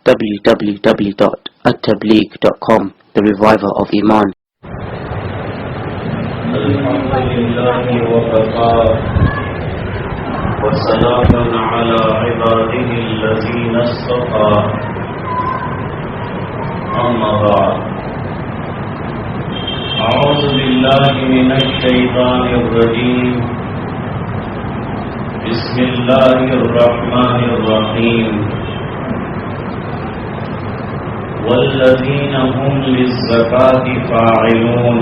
www.attableek.com, the reviver of Iman. Alhamdulillahi wa kafa wa salamun ala ibadihi allazina istafa, amma ba'd. A'udhu billahi minash shaitanir rajim. Bismillahir rahmanir rahim. والذين هم للزكاة فاعلون.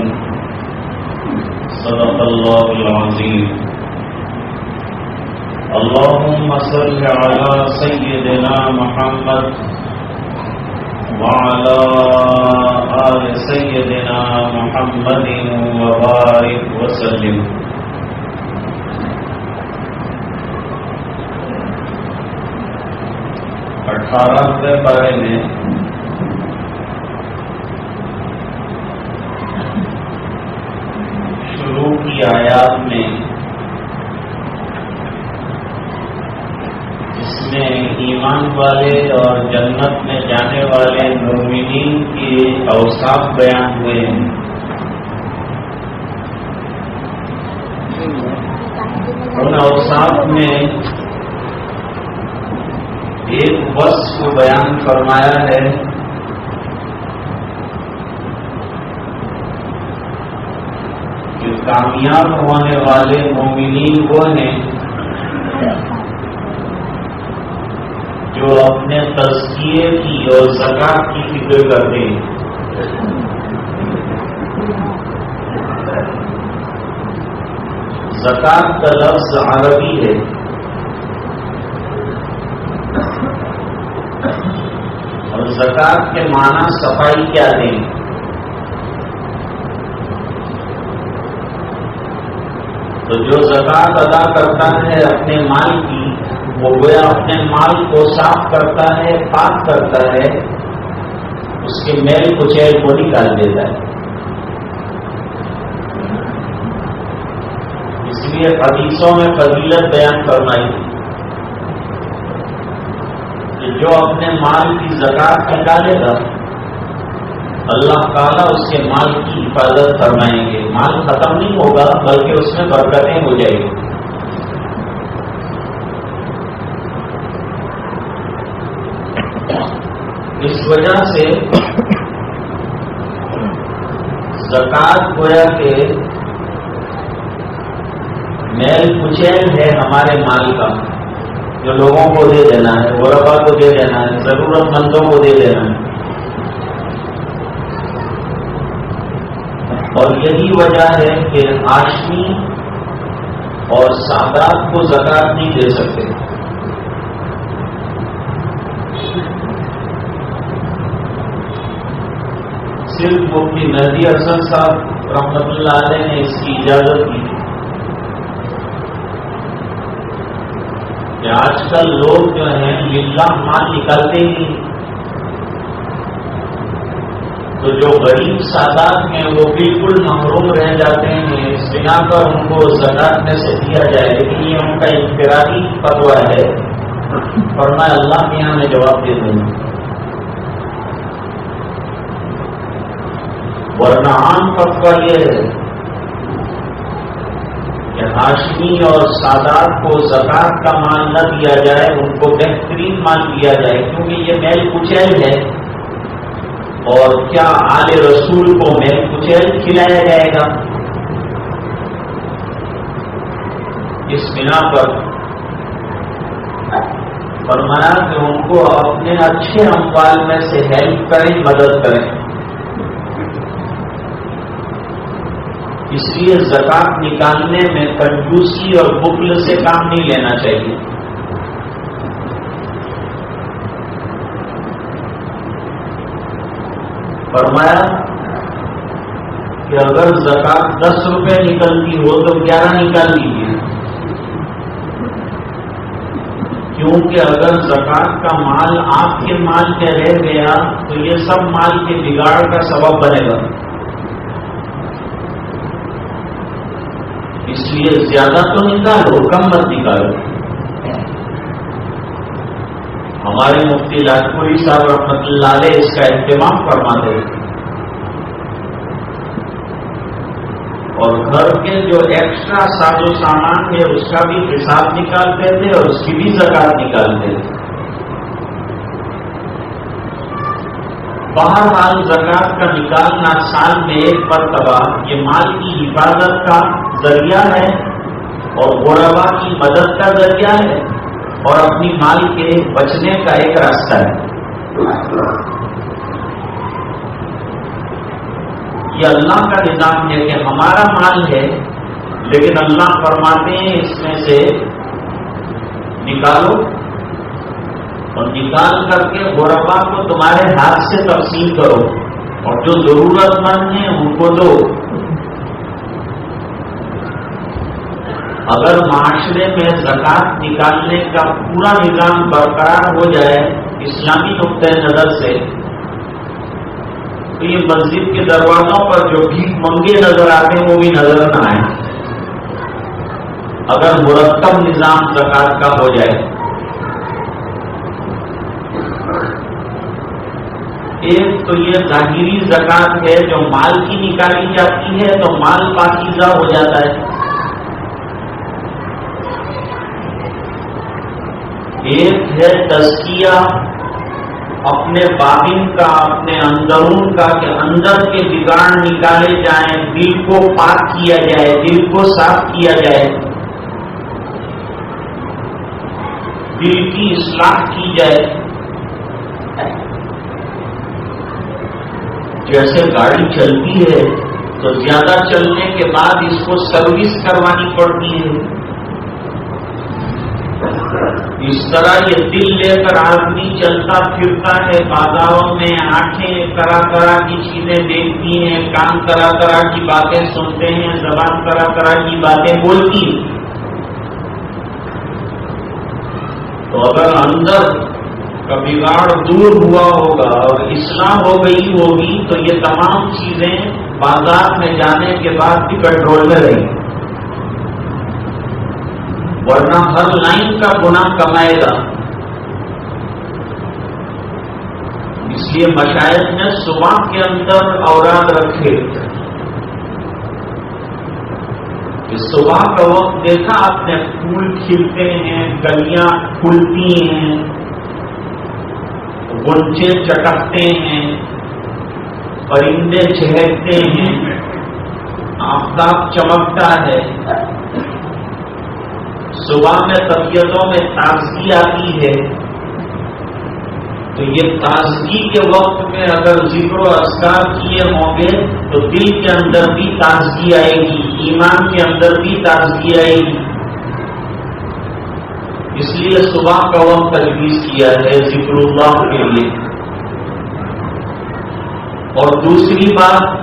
صدق الله العظيم. اللهم صل على سيدنا محمد وعلى آل سيدنا محمد وبارك وسلم. اٹھارہویں پارے میں شروع کی آیات میں اس میں ایمان والے اور جنت میں جانے والے مومنین کے اوصاف بیان ہوئے ہیں. ان اوصاف میں ایک وصف کو بیان فرمایا ہے کہ کامیاب ہونے والے مومنین وہ ہیں جو اپنے تزکیے کی اور زکات کی فکر کرتے ہیں. زکات کا لفظ عربی ہے اور زکات کے معنی صفائی کیا دیں. تو جو زکات ادا کرتا ہے اپنے مال کی، وہ گویا اپنے مال کو صاف کرتا ہے، پاک کرتا ہے، اس کے میل کچیل کو نکال دیتا ہے. اس لیے حدیثوں میں فضیلت بیان فرمائی کہ جو اپنے مال کی زکات نکالے گا اللہ تعالیٰ اس کے مال کی حفاظت فرمائیں گے. مال ختم نہیں ہوگا بلکہ اس میں برکتیں ہو جائیں گی. اس وجہ سے زکات گویا کہ میل کچیل ہے ہمارے مال کا، جو لوگوں کو دے دینا ہے، غربا کو دے دینا ہے، ضرورت مندوں کو دے دینا ہے. اور یہی وجہ ہے کہ ہاشمی اور سادات کو زکات نہیں دے سکتے. صرف مفتی مہدی حسن صاحب رحمۃ اللہ علیہ نے اس کی اجازت دی کہ آج کل لوگ جو ہیں للہ مال نکالتے ہی، تو جو غریب سادات ہیں وہ بالکل محروم رہ جاتے ہیں. اس بنا پر ان کو زکات میں سے دیا جائے، لیکن یہ ان کا انفرادی فتویٰ ہے. فرمایا اللہ کے یہاں میں جواب دے دوں گا. ورنہ عام فتویٰ یہ ہے کہ ہاشمی اور سادات کو زکات کا مال نہ دیا جائے، ان کو بہترین مال دیا جائے، کیونکہ یہ میل کچیل ہے. اور کیا آل رسول کو میل کچیل کھلایا جائے گا؟ اس بنا پر فرمایا کہ ان کو اپنے اچھے اموال میں سے ہیلپ کریں، مدد کریں. اس لیے زکات نکالنے میں کنجوسی اور بخل سے کام نہیں لینا چاہیے. فرمایا کہ اگر زکات 10 روپے نکلتی ہو تو 11 نکال لیجیے، کیونکہ اگر زکات کا مال آپ کے مال میں رہ گیا تو یہ سب مال کے بگاڑ کا سبب بنے گا. اس لیے زیادہ تو نکالو، کم مت نکالو. ہمارے مفتی لاجپوری صاحب رحمۃ اللہ علیہ اس کا اہتمام فرماتے تھے، اور گھر کے جو ایکسٹرا ساز و سامان ہے اس کا بھی حساب نکالتے تھے اور اس کی بھی زکات نکالتے تھے۔ بہرحال زکات کا نکالنا سال میں ایک مرتبہ یہ مال کی حفاظت کا ذریعہ ہے اور غربا کی مدد کا ذریعہ ہے اور اپنی مال کے بچنے کا ایک راستہ ہے۔ یہ اللہ کا نظام ہے کہ ہمارا مال ہے، لیکن اللہ فرماتے ہیں اس میں سے نکالو اور نکال کر کے غربا کو تمہارے ہاتھ سے تقسیم کرو اور جو ضرورت مند ہیں ان کو دو۔ اگر معاشرے میں زکات نکالنے کا پورا نظام برقرار ہو جائے اسلامی نقطۂ نظر سے، تو یہ مسجد کے دروازوں پر جو بھیک منگے نظر آتے ہیں وہ بھی نظر نہ آئے۔ اگر مرتب نظام زکات کا ہو جائے، ایک تو یہ ظاہری زکات ہے جو مال کی نکالی جاتی ہے تو مال پاکیزہ ہو جاتا ہے، ایک ہے تزکیہ اپنے باطن کا، اپنے اندرون کا، کہ اندر کے بگاڑ نکالے جائیں، دل کو پاک کیا جائے، دل کو صاف کیا جائے، دل کی اصلاح کی جائے۔ جیسے گاڑی چلتی ہے تو زیادہ چلنے کے بعد اس کو سروس کروانی پڑتی ہے، اس طرح یہ دل لے کر آدمی چلتا پھرتا ہے، بازاروں میں آنکھیں طرح طرح کی چیزیں دیکھتی ہیں، کان طرح طرح کی باتیں سنتے ہیں، زبان طرح طرح کی باتیں بولتی ہیں۔ تو اگر اندر کا بگاڑ دور ہوا ہوگا اور اصلاح ہو گئی ہوگی تو یہ تمام چیزیں بازار میں جانے کے بعد بھی کنٹرول میں رہیں گی، ورنہ ہر لائن کا گناہ کمائے گا۔ اس لیے مشائخ نے صبح کے اندر اوراد رکھے کہ صبح کا وقت دیکھا آپ نے، پھول کھلتے ہیں، گلیاں کھلتی ہیں، غنچے چٹکتے ہیں، پرندے چہکتے ہیں، آفتاب چمکتا ہے، صبح میں طبیعتوں میں تازگی آتی ہے۔ تو یہ تازگی کے وقت میں اگر ذکر و اذکار کیے ہوں گے تو دل کے اندر بھی تازگی آئے گی، ایمان کے اندر بھی تازگی آئے گی۔ اس لیے صبح کا وقت تجویز کیا ہے ذکر اللہ کے لیے۔ اور دوسری بات،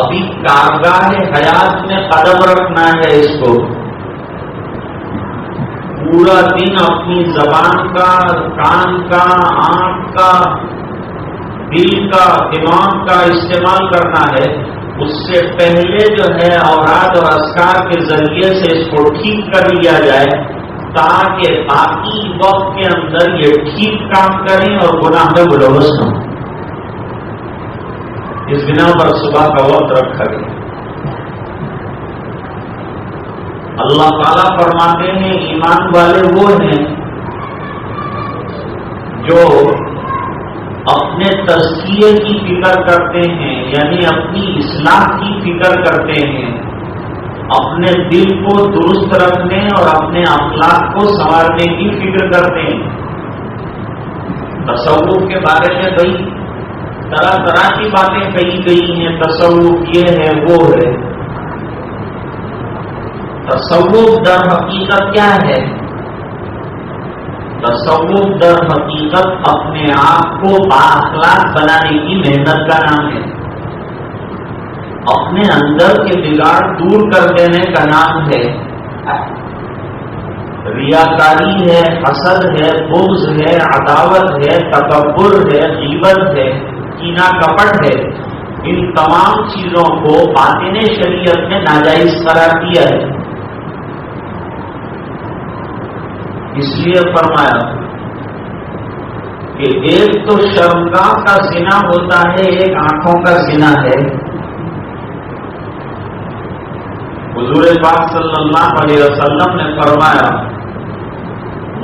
ابھی کارگاہ حیات میں قدم رکھنا ہے، اس کو پورا دن اپنی زبان کا، کان کا، آنکھ کا، دل کا، دماغ کا استعمال کرنا ہے۔ اس سے پہلے جو ہے اوراد اور اذکار کے ذریعے سے اس کو ٹھیک کر لیا جائے تاکہ باقی وقت کے اندر یہ ٹھیک کام کریں اور گناہ میں ملوث نہ ہوں۔ اس بنا پر صبح کا وقت رکھا گیا۔ اللہ تعالیٰ فرماتے ہیں ایمان والے وہ ہیں جو اپنے تزکیے کی فکر کرتے ہیں، یعنی اپنی اصلاح کی فکر کرتے ہیں، اپنے دل کو درست رکھنے اور اپنے اخلاق کو سنوارنے کی فکر کرتے ہیں۔ تصوف کے بارے میں بھائی طرح طرح کی باتیں کہی گئی ہیں، تصوف یہ ہے وہ ہے۔ تصوف در حقیقت کیا ہے؟ تصوف در حقیقت اپنے آپ کو بااخلاق بنانے کی محنت کا نام ہے، اپنے اندر کے بگاڑ دور کر دینے کا نام ہے۔ ریاکاری ہے، حسد ہے، بغض ہے، عداوت ہے، تکبر ہے، غیبت ہے، کینہ کپٹ ہے، ان تمام چیزوں کو باطن شریعت نے ناجائز قرار دیا ہے۔ اس لیے فرمایا کہ ایک تو شرمگاہ کا زنا ہوتا ہے، ایک آنکھوں کا زنا ہے۔ حضور پاک صلی اللہ علیہ وسلم نے فرمایا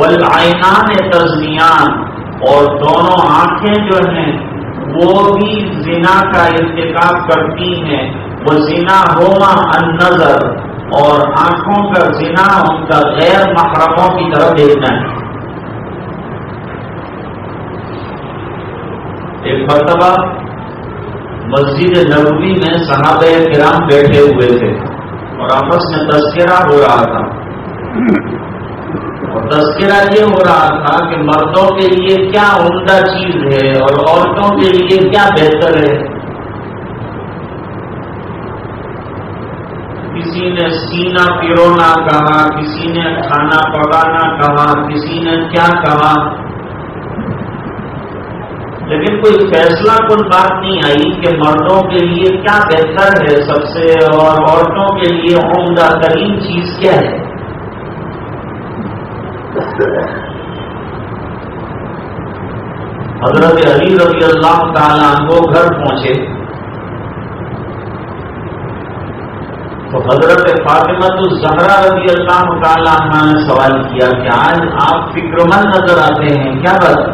والعینان تزنیان، اور دونوں آنکھیں جو ہیں وہ بھی زنا کا ارتکاب کرتی ہیں۔ وہ زنا ہوما النظر، اور آنکھوں کا زنا ان کا غیر محرموں کی طرف دیکھنا ہے۔ ایک مرتبہ مسجد نبوی میں صحابہ کرام بیٹھے ہوئے تھے اور آپس میں تذکرہ ہو رہا تھا، اور تذکرہ یہ ہو رہا تھا کہ مردوں کے لیے کیا عمدہ چیز ہے اور عورتوں کے لیے کیا بہتر ہے۔ کسی نے سینہ پیرونا کہا، کسی نے کھانا پکانا کہا، کسی نے کیا کہا، لیکن کوئی فیصلہ کن بات نہیں آئی کہ مردوں کے لیے کیا بہتر ہے سب سے، اور عورتوں کے لیے عمدہ ترین چیز کیا ہے۔ حضرت علی رضی اللہ تعالیٰ عنہ گھر پہنچے تو حضرت فاطمہ الزہرا رضی اللہ تعالیٰ عنہ نے سوال کیا کہ آج آپ فکر مند نظر آتے ہیں، کیا بات؟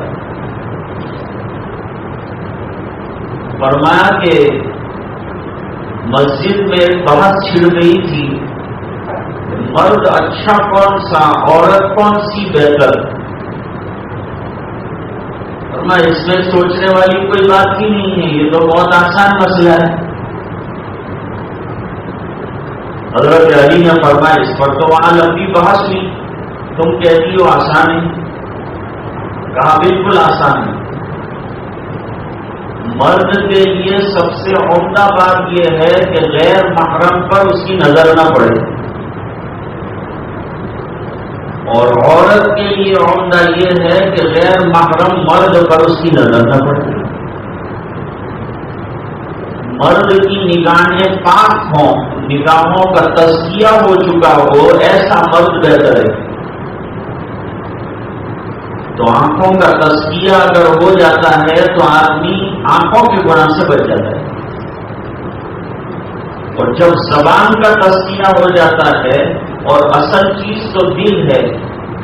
فرمایا کہ مسجد میں ایک بحث چھڑ گئی تھی، مرد اچھا کون سا، عورت کون سی بہتر۔ فرمایا اس میں سوچنے والی کوئی بات ہی نہیں ہے، یہ تو بہت آسان مسئلہ ہے۔ حضرت علی نے فرمایا اس پر تو وہاں لمبی بحث ہوئی، تم کہتی ہو آسان ہے؟ کہا بالکل آسان ہے۔ مرد کے لیے سب سے عمدہ بات یہ ہے کہ غیر محرم پر اس کی نظر نہ پڑے، اور عورت کے لیے عمدہ یہ ہے کہ غیر محرم مرد پر اس کی نظر نہ پڑے۔ مرد کی نگاہیں پاک ہوں، نگاہوں کا تزکیہ ہو چکا ہو، ایسا مرد بہتر ہے۔ تو آنکھوں کا تزکیہ اگر ہو جاتا ہے تو آدمی آنکھوں کے گناہ سے بچ جاتا ہے، اور جب زبان کا تزکیہ ہو جاتا ہے، اور اصل چیز تو دل ہے،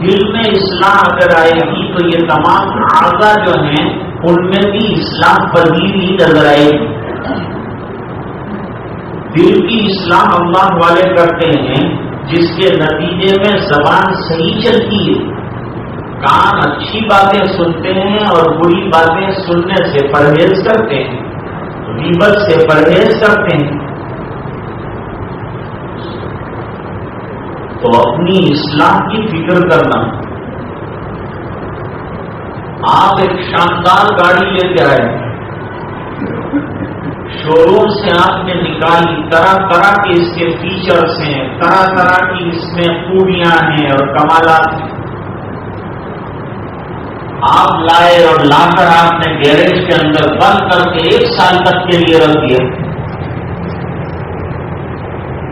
دل میں اصلاح اگر آئے گی تو یہ تمام اعضاء جو ہیں ان میں بھی اصلاح پذیر ہی نظر آئے گی۔ دل کی اصلاح اللہ والے کرتے ہیں جس کے نتیجے میں زبان صحیح چلتی ہے، کان اچھی باتیں سنتے ہیں اور بری باتیں سننے سے پرہیز کرتے ہیں، غیبت سے پرہیز کرتے ہیں۔ تو اپنی اصلاح کی فکر کرنا۔ آپ ایک شاندار گاڑی لے کے آئے، شو روم سے آپ نے نکالی، طرح طرح کے اس کے فیچرز ہیں، طرح طرح کی اس میں خوبیاں ہیں اور کمالات ہیں۔ آپ لائے اور لا کر آپ نے گیریج کے اندر بند کر کے 1 سال تک کے لیے رکھ دیا۔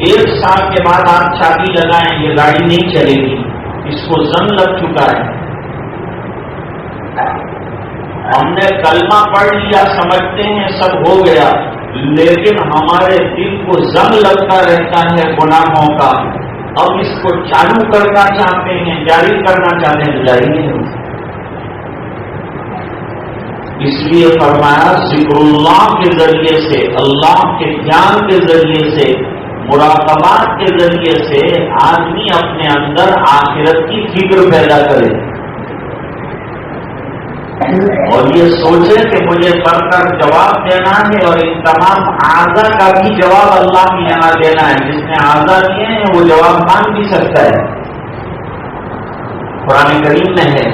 1 سال کے بعد آپ چابی لگائیں، یہ گاڑی نہیں چلے گی، اس کو زنگ لگ چکا ہے۔ ہم نے کلمہ پڑھ لیا، سمجھتے ہیں سب ہو گیا، لیکن ہمارے دل کو زنگ لگتا رہتا ہے گناہوں کا۔ اب اس کو چالو کرنا چاہتے ہیں، جاری کرنا چاہتے ہیں، جاری نہیں ہوتا۔ اس لیے فرمایا ذکر اللہ کے ذریعے سے، اللہ کے جان کے ذریعے سے، مراقبات کے ذریعے سے آدمی اپنے اندر آخرت کی فکر پیدا کرے، اور یہ سوچے کہ مجھے پڑھ کر جواب دینا ہے، اور ان تمام اعضاء کا بھی جواب اللہ کے یہاں دینا ہے۔ جس نے اعضاء دیے ہیں وہ جواب مانگ بھی سکتا ہے۔ قرآن کریم میں ہے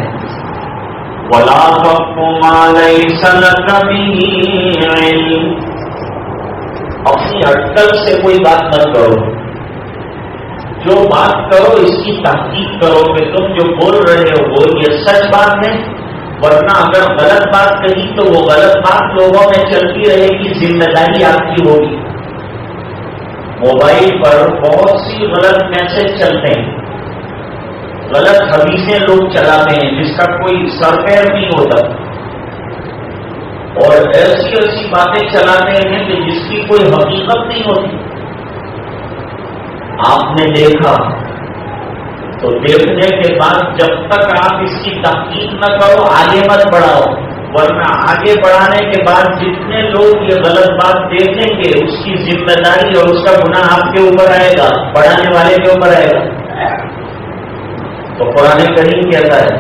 وَلَا تَقْفُ مَا لَيْسَ لَكَ بِهِ عِلْمٌ، اپنی اٹکل سے کوئی بات مت کرو، جو بات کرو اس کی تحقیق کرو کہ تم جو بول رہے ہو وہ یہ سچ بات ہے، ورنہ اگر غلط بات کہی تو وہ غلط بات لوگوں میں چلتی رہے گی، ذمہ داری آپ کی ہوگی۔ موبائل پر بہت سی غلط میسج چلتے ہیں، غلط حدیثیں لوگ چلاتے ہیں جس کا کوئی سر پیر نہیں ہوتا، اور ایسی ایسی باتیں چلاتے ہیں کہ جس کی کوئی حقیقت نہیں ہوتی. آپ نے دیکھا تو دیکھنے کے بعد جب تک آپ اس کی تحقیق نہ کرو آگے مت بڑھاؤ، ورنہ آگے بڑھانے کے بعد جتنے لوگ یہ غلط بات دیکھیں گے اس کی ذمہ داری اور اس کا گناہ آپ کے اوپر آئے گا، بڑھانے والے کے اوپر آئے گا. تو قرآن کریم کہتا ہے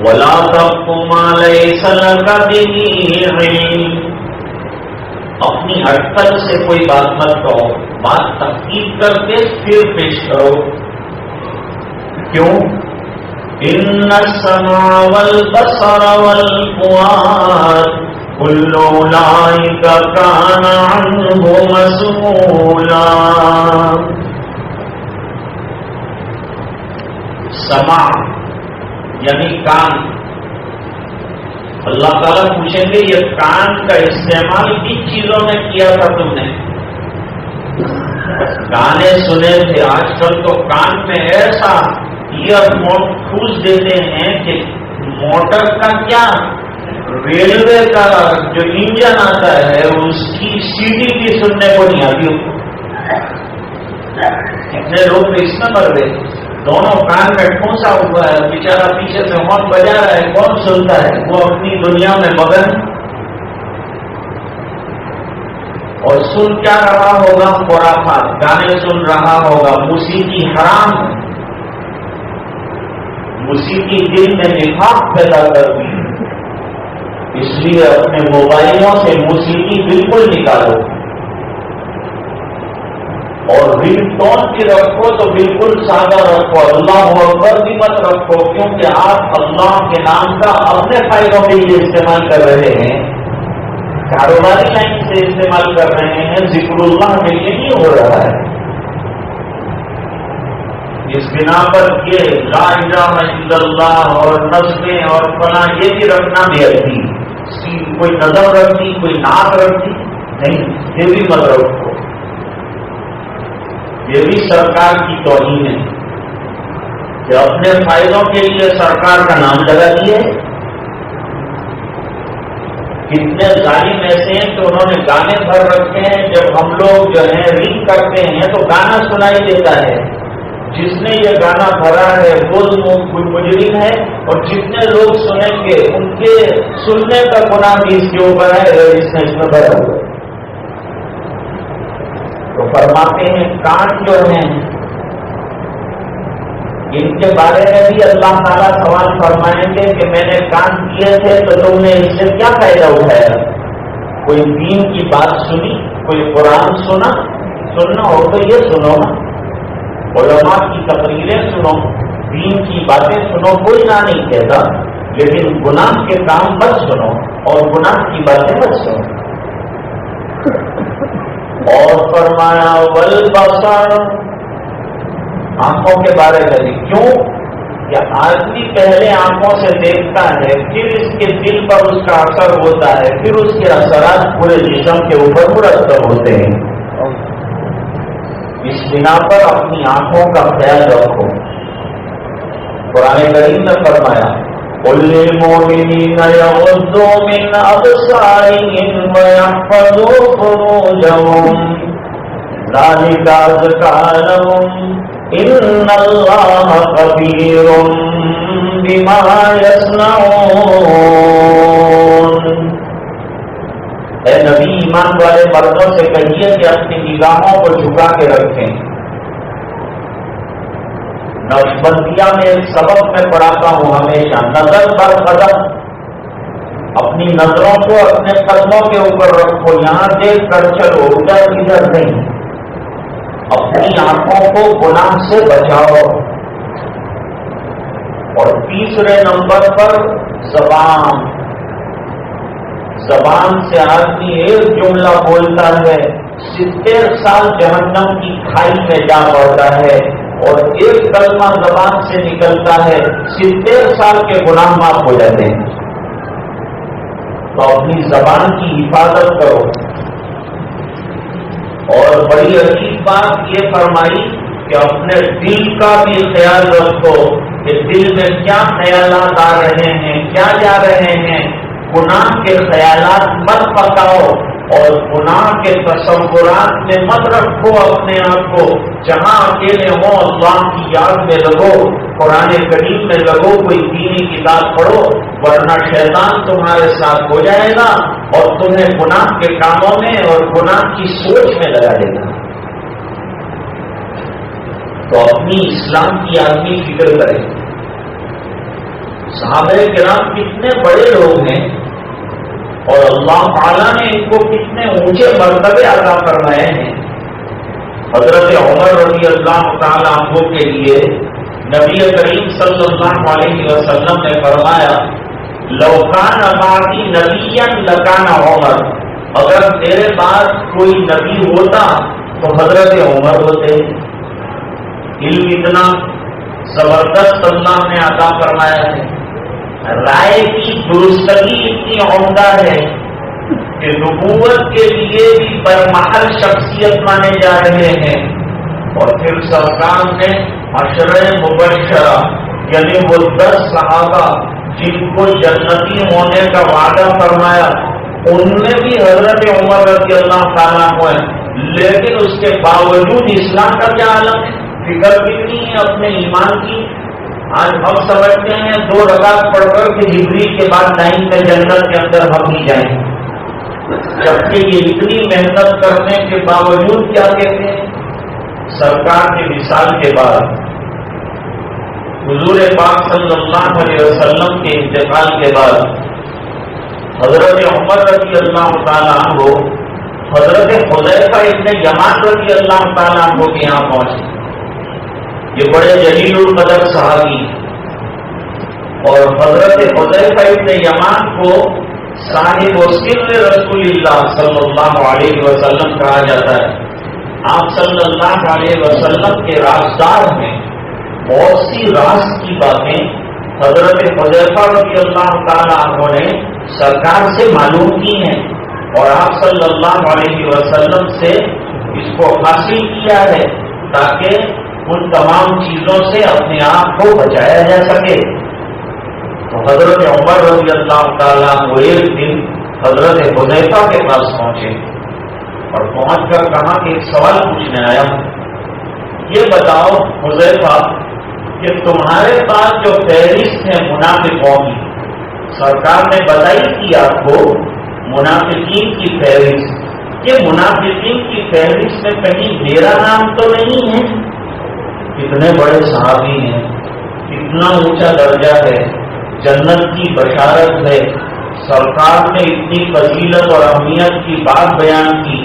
وَلَا تَقْفُ مَا لَيْسَ لَكَ بِهِ عِلْمٌ، اپنی اٹکل سے کوئی بات مت کہو، بات تحقیق کر کے پھر پیش کرو. کیوں؟ ان السمع والبصر والفؤاد كل اولئک کان عنہ مسئولا. سمع یعنی کان، اللہ تعالیٰ پوچھیں گے یہ کان کا استعمال کن چیزوں میں کیا تھا تم نے؟ گانے سنے تھے، آج کل تو کان میں ایسا ایئر فون ٹھوس دیتے ہیں کہ موٹر کا کیا، ریلوے کا جو انجن آتا ہے اس کی سیٹی بھی سننے کو نہیں آتی. اتنے لوگ اس میں مر گئے، دونوں کان میں ٹھونسا ہوا ہے، بیچارہ پیچھے سے ہارن بجا رہا ہے، کون سنتا ہے؟ وہ اپنی دنیا میں مگن. اور سن کیا رہا ہوگا؟ خرافات، گانے سن رہا ہوگا. موسیقی حرام ہے، موسیقی دل میں نفاق پیدا کر دی، اس لیے اپنے موبائلوں سے موسیقی بالکل نکالو، اور رنگ ٹون بھی رکھو تو بالکل سادہ رکھو، اللہ اکبر بھی مت رکھو، کیونکہ آپ اللہ کے نام کا اپنے فائدوں کے لیے استعمال کر رہے ہیں، کاروباری لائن سے استعمال کر رہے ہیں، ذکر اللہ کے لیے نہیں ہو رہا ہے. اس بنا پر یہ لا الہ الا اللہ اور نظمیں اور فلاں یہ بھی رکھنا بھی اچھی، کوئی نظم رکھتی، کوئی نعت رکھتی نہیں، یہ بھی مت رکھو. یہ بھی سرکار کی توہین ہے کہ اپنے فائدوں کے لیے سرکار کا نام لگا دیے. کتنے ظالم ایسے ہیں کہ انہوں نے گانے بھر رکھے ہیں، جب ہم لوگ جو ہے رنگ کرتے ہیں تو گانا سنائی دیتا ہے. جس نے یہ گانا بھرا ہے وہ مجرم ہے، اور جتنے لوگ سنیں گے ان کے سننے کا گناہ بھی اس کے اوپر ہے جس نے اس میں بھرا ہوا. تو فرماتے ہیں کان جو ہیں ان کے بارے میں بھی اللہ تعالیٰ سوال فرمائیں گے کہ میں نے کان کیے تھے تو تم نے اس سے کیا فائدہ اٹھایا؟ کوئی دین کی بات سنی، کوئی قرآن سننا ہو تو یہ سنو نا، علماء کی تقریریں سنو، دین کی باتیں سنو، کوئی نہ نہیں کہتا، لیکن گناہ کے کام مت سنو اور گناہ کی باتیں مت سنو. اور فرمایا والبصر، آنکھوں کے بارے میں بھی. کیوں کہ آدمی پہلے آنکھوں سے دیکھتا ہے، پھر اس کے دل پر اس کا اثر ہوتا ہے، پھر اس کے اثرات پورے جسم کے اوپر مرتب ہوتے ہیں. اس بنا پر اپنی آنکھوں کا خیال رکھو. قرآن کریم نے فرمایا قل للمؤمنین یغضوا من ابصارهم ويحفظوا فروجهم ذلك ازكى لهم ان اللہ خبیر بما یصنعون. اے نبی ایمان والے مردوں سے کہیے کہ اپنی نگاہوں کو جھکا کے رکھیں. نقشبندیہ میں ایک سبق میں پڑھاتا ہوں ہمیشہ، نظر بر قدم، اپنی نظروں کو اپنے قدموں کے اوپر رکھو، یہاں دیکھ کر چلو، ادھر ادھر نہیں. اپنی آنکھوں کو گناہ سے بچاؤ. اور تیسرے نمبر پر زبان. زبان سے آدمی ایک جملہ بولتا ہے 70 سال جہنم کی کھائی میں جا پڑتا ہے، اور ایک کلمہ زبان سے نکلتا ہے 70 سال کے گناہ معاف ہو جاتے ہیں. تو اپنی زبان کی حفاظت کرو. اور بڑی عجیب بات یہ فرمائی کہ اپنے دل کا بھی خیال رکھو کہ دل میں کیا خیالات آ رہے ہیں، کیا جا رہے ہیں. گناہ کے خیالات مت پکاؤ اور گناہ کے تصورات میں مت رکھو اپنے آپ کو. جہاں اکیلے ہو اللہ کی یاد میں لگو، قرآن کریم میں لگو، کوئی دینی کتاب پڑھو، ورنہ شیطان تمہارے ساتھ ہو جائے گا اور تمہیں گناہ کے کاموں میں اور گناہ کی سوچ میں لگا دے گا. تو اپنی اسلام کی آدمی فکر کرے. صحابہ کرام کتنے بڑے لوگ ہیں اور اللہ تعالیٰ نے ان کو کتنے اونچے مرتبے عطا فرمائے ہیں. حضرت عمر رضی اللہ تعالیٰ عنہ کے لیے نبی کریم صلی اللہ علیہ وسلم نے فرمایا لو کان بعدی نبیا لکان عمر، اگر میرے بعد کوئی نبی ہوتا تو حضرت عمر ہوتے. علم اتنا زبردست اللہ نے عطا فرمایا ہے، رائے کی درستگی اتنی عمدہ ہے کہ نبوت کے لیے بھی برمحل شخصیت مانے جا رہے ہیں. اور پھر سرکار نے عشرہ مبشرہ یعنی وہ 10 صحابہ جن کو جنتی ہونے کا وعدہ فرمایا، ان میں بھی حضرت عمر رضی اللہ تعالیٰ ہوئے، لیکن اس کے باوجود اسلام کا کیا عالم ہے، فکر کتنی ہے اپنے ایمان کی. آج ہم سمجھتے ہیں 2 رکعت پڑھ کر کے ہجری کے بعد لائن میں جنت کے اندر ہم ہی جائیں گے، جبکہ یہ اتنی محنت کرنے کے باوجود کیا کہتے ہیں. سرکار کی مثال کے بعد حضور پاک صلی اللہ علیہ وسلم کے انتقال کے بعد حضرت عمر رضی اللہ تعالیٰ عنہ حضرت حذیفہ ابن یمان رضی اللہ تعالیٰ عنہ کے یہاں پہنچے. یہ بڑے جلیل القدر صحابی اور حضرت حذیفہ ابن یمان کو صاحب سر رسول اللہ صلی اللہ علیہ وسلم کہا جاتا ہے. آپ صلی اللہ علیہ وسلم کے رازدار ہیں. بہت سی راز کی باتیں حضرت حذیفہ رضی اللہ تعالیٰ عنہ نے سرکار سے معلوم کی ہیں اور آپ صلی اللہ علیہ وسلم سے اس کو حاصل کیا ہے تاکہ ان تمام چیزوں سے اپنے آپ کو بچایا جا سکے. تو حضرت عمر رضی اللہ تعالیٰ وہ ایک دن حضرت حذیفہ کے پاس پہنچے اور پہنچ کر کہا کہ ایک سوال پوچھنے آیا ہوں. یہ بتاؤ حذیفہ کہ تمہارے پاس جو فہرست ہے منافقوں کی، سرکار نے بتائی تھی آپ کو منافقین کی فہرست، یہ منافقین کی فہرست میں کہیں میرا نام تو نہیں ہے؟ کتنے بڑے صحابی ہیں، کتنا اونچا درجہ ہے، جنت کی بشارت ہے. سرکار نے اتنی فضیلت اور اہمیت کی بات بیان کی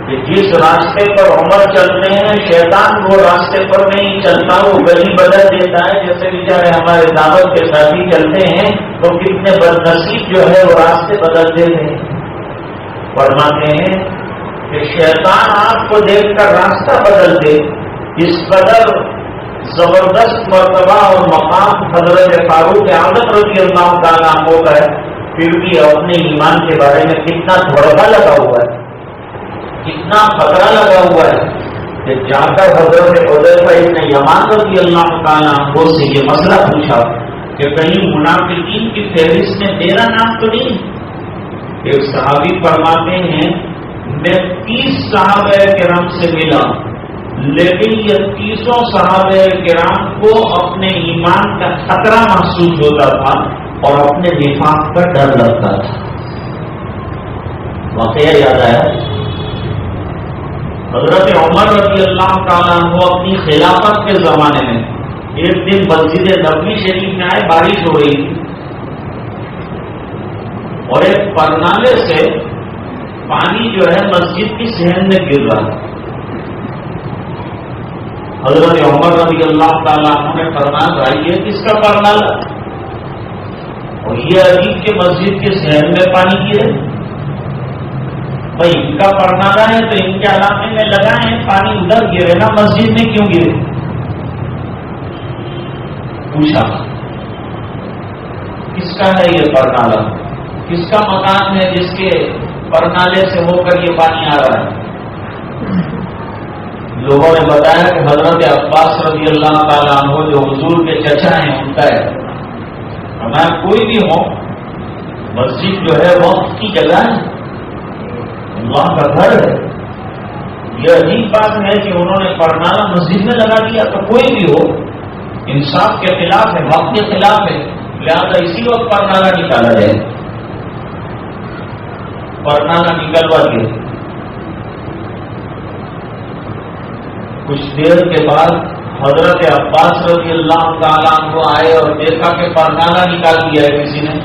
کہ جس راستے پر عمر چلتے ہیں شیطان وہ راستے پر نہیں چلتا، وہ گلی بدل دیتا ہے. جیسے بیچارے ہمارے دعوت کے ساتھی چلتے ہیں تو کتنے بدنصیب جو ہے وہ راستے بدل دیتے ہیں. فرماتے ہیں کہ شیطان آپ کو دیکھ کر راستہ بدل دے. اس قدر زبردست مرتبہ اور مقام حضرت فاروق اعظم رضی اللہ تعالیٰ عنہ کا ہے، پھر بھی اپنے ایمان کے بارے میں کتنا دھڑکا لگا ہوا ہے، کتنا خطرہ لگا ہوا ہے کہ جا کر حضرت حذیفہ ابن یمان رضی اللہ تعالیٰ عنہ سے یہ مسئلہ پوچھا کہ کہیں منافقین کی فہرست میں میرا نام تو نہیں. ایک صحابی فرماتے ہیں میں 30 صحابہ کرام سے ملا، لیکن یہ 30 صحابہ کرام کو اپنے ایمان کا خطرہ محسوس ہوتا تھا اور اپنے نفاق کا ڈر لگتا تھا. واقعہ یاد آیا حضرت عمر رضی اللہ تعالیٰ عنہ اپنی خلافت کے زمانے میں ایک دن مسجد نبوی شریف میں آئے، بارش ہو رہی تھی اور ایک پرنالے سے پانی جو ہے مسجد کی صحن میں گر رہا تھا. حضرت عمر رضی اللہ تعالیٰ عنہ نے فرمایا بھائی یہ کس کا پرنالہ، اور یہ عجیب کہ مسجد کے صحن میں پانی گرے. بھائی ان کا پرنالہ ہے تو ان کے علاقے میں لگائیں، پانی ادھر گرے نا، مسجد میں کیوں گرے؟ پوچھا کس کا ہے یہ پرنالہ، کس کا مکان ہے جس کے پرنالے سے ہو کر یہ پانی آ رہا ہے؟ لوگوں نے بتایا کہ حضرت عباس رضی اللہ تعالیٰ عنہ جو حضور کے چچا ہیں ان کا ہے. ہمارا کوئی بھی ہو، مسجد جو ہے وقت کی جگہ ہے، اللہ کا گھر ہے. یہ عجیب بات ہے کہ انہوں نے پرنالہ مسجد میں لگا دیا. تو کوئی بھی ہو انصاف کے خلاف ہے، وقت کے خلاف ہے، لہٰذا اسی وقت پرنالہ نکالا جائے. پرنالہ نکلوا دیا. کچھ دیر کے بعد حضرت عباس رضی اللہ تعالیٰ عنہ آئے اور دیکھا کہ پرنالہ نکال دیا ہے کسی نے.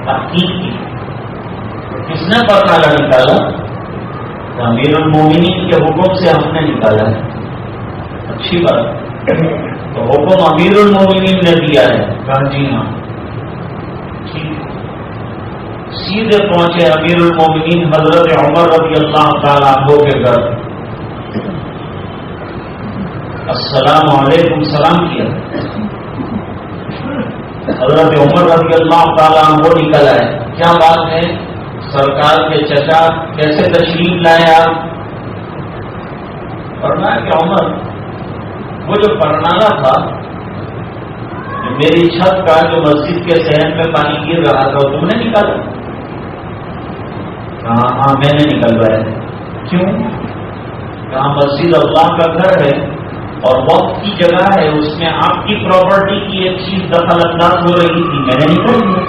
تحقیق کی کس نے پرنالہ نکالا؟ تو امیر المومنین کے حکم سے ہم نے نکالا ہے. اچھی بات، تو حکم امیر المومنین نے دیا ہے. کہا جی ہاں ٹھیک. سیدھے پہنچے امیر المومنین حضرت عمر رضی اللہ تعالیٰ عنہ کے گھر. السلام علیکم سلام کیا. حضرت عمر رضی اللہ تعالیٰ عنہ نکل آئے. کیا بات ہے سرکار کے چچا، کیسے تشریف لائے آپ؟ فرمایا کہ عمر، وہ جو پرنالہ تھا میری چھت کا، جو مسجد کے صحن میں پانی گر رہا تھا، تم نے نکالا؟ کہا ہاں میں نے نکلوایا. کیوں؟ کہا مسجد اللہ کا گھر ہے اور وقت کی جگہ ہے، اس میں آپ کی پراپرٹی کی ایک چیز دخل انداز ہو رہی تھی، میں نے نکال دیا.